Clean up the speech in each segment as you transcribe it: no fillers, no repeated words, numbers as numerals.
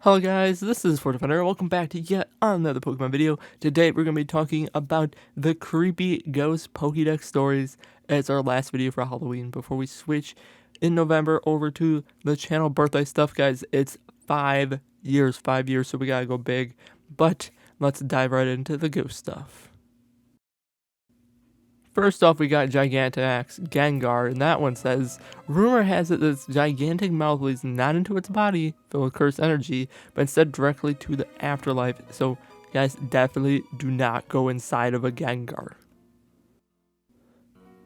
Hello guys, this is FortDefender. Welcome back to yet another Pokemon video. Today we're going to be talking about the creepy ghost Pokedex stories as our last video for Halloween before we switch in November over to the channel birthday stuff. Guys, it's 5 years, so we gotta go big. But let's dive right into the ghost stuff. First off, we got Gigantamax Gengar, and that one says, rumor has it that its gigantic mouth leads not into its body, filled with cursed energy, but instead directly to the afterlife. So, guys, definitely do not go inside of a Gengar.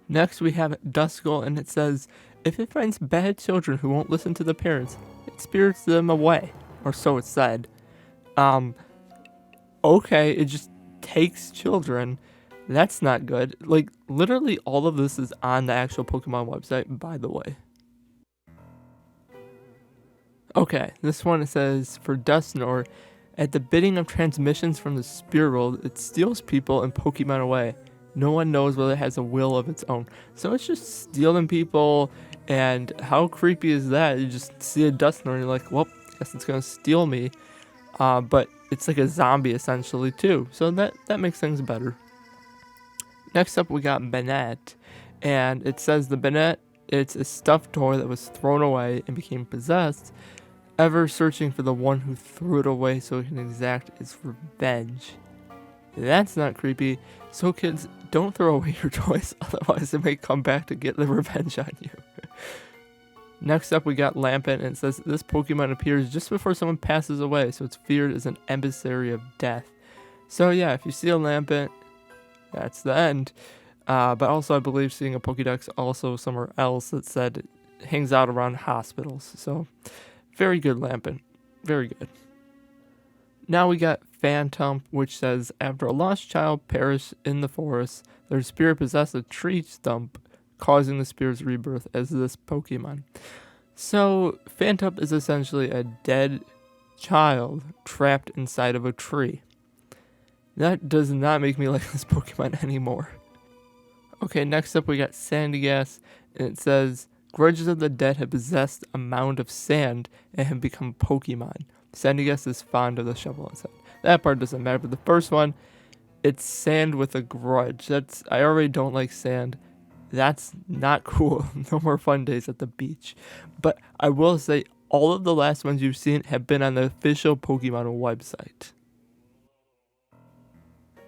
Next, we have Duskull, and it says, if it finds bad children who won't listen to the parents, it spirits them away, or so it's said. Okay, it just takes children. That's not good. Like, literally all of this is on the actual Pokemon website, by the way. Okay, this one says, for Dusknoir, at the bidding of transmissions from the spirit world, it steals people and Pokemon away. No one knows whether it has a will of its own. So it's just stealing people, and how creepy is that? You just see a Dusknoir and you're like, well, I guess it's gonna steal me. But it's like a zombie essentially too, so that makes things better. Next up, we got Banette, and it says the Banette, it's a stuffed toy that was thrown away and became possessed, ever searching for the one who threw it away so it can exact its revenge. That's not creepy, so kids, don't throw away your toys, otherwise it may come back to get the revenge on you. Next up, we got Lampent, and it says this Pokemon appears just before someone passes away, so it's feared as an emissary of death. So yeah, if you see a Lampent, that's the end. But also I believe seeing a Pokedex also somewhere else that said it hangs out around hospitals. So very good, Lampent. Very good. Now we got Phantom, which says after a lost child perished in the forest, their spirit possessed a tree stump, causing the spirit's rebirth as this Pokemon. So Phantom is essentially a dead child trapped inside of a tree. That does not make me like this Pokemon anymore. Okay, next up we got Sandygast, and it says, grudges of the dead have possessed a mound of sand and have become Pokemon. Sandygast is fond of the shovel inside. That part doesn't matter, but the first one, it's sand with a grudge. I already don't like sand. That's not cool. No more fun days at the beach. But I will say, all of the last ones you've seen have been on the official Pokemon website.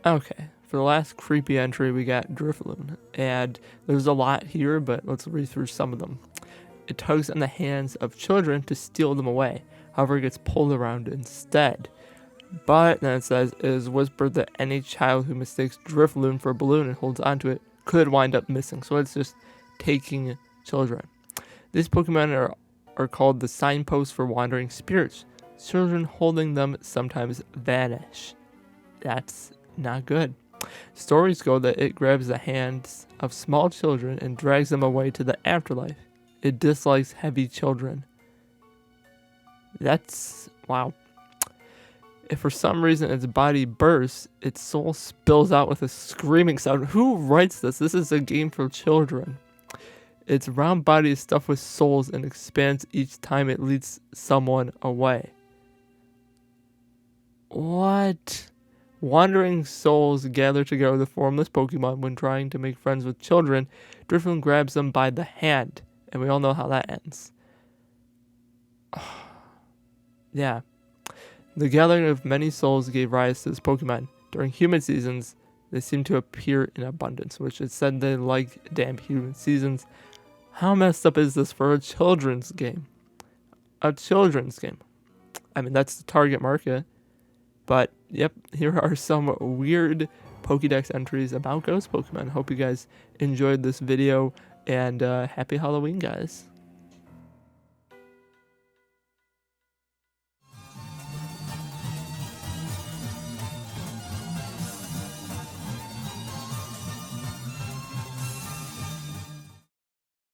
Okay, for the last creepy entry, we got Drifloon, and there's a lot here, but let's read through some of them. It tugs on the hands of children to steal them away, however it gets pulled around instead. But then it says, it is whispered that any child who mistakes Drifloon for a balloon and holds onto it could wind up missing, so it's just taking children. These Pokemon are called the signposts for wandering spirits. Children holding them sometimes vanish. That's not good. Stories go that it grabs the hands of small children and drags them away to the afterlife. It dislikes heavy children. That's wow. If for some reason its body bursts, its soul spills out with a screaming sound. Who writes this? This is a game for children. Its round body is stuffed with souls and expands each time it leads someone away. What? Wandering souls gather together to form this Pokemon. When trying to make friends with children, Drifloon grabs them by the hand, and we all know how that ends. Yeah. The gathering of many souls gave rise to this Pokemon. During humid seasons, they seem to appear in abundance, which is said they like damn humid seasons. How messed up is this for a children's game? A children's game. I mean, that's the target market. But, yep, here are some weird Pokedex entries about ghost Pokemon. Hope you guys enjoyed this video, and happy Halloween, guys.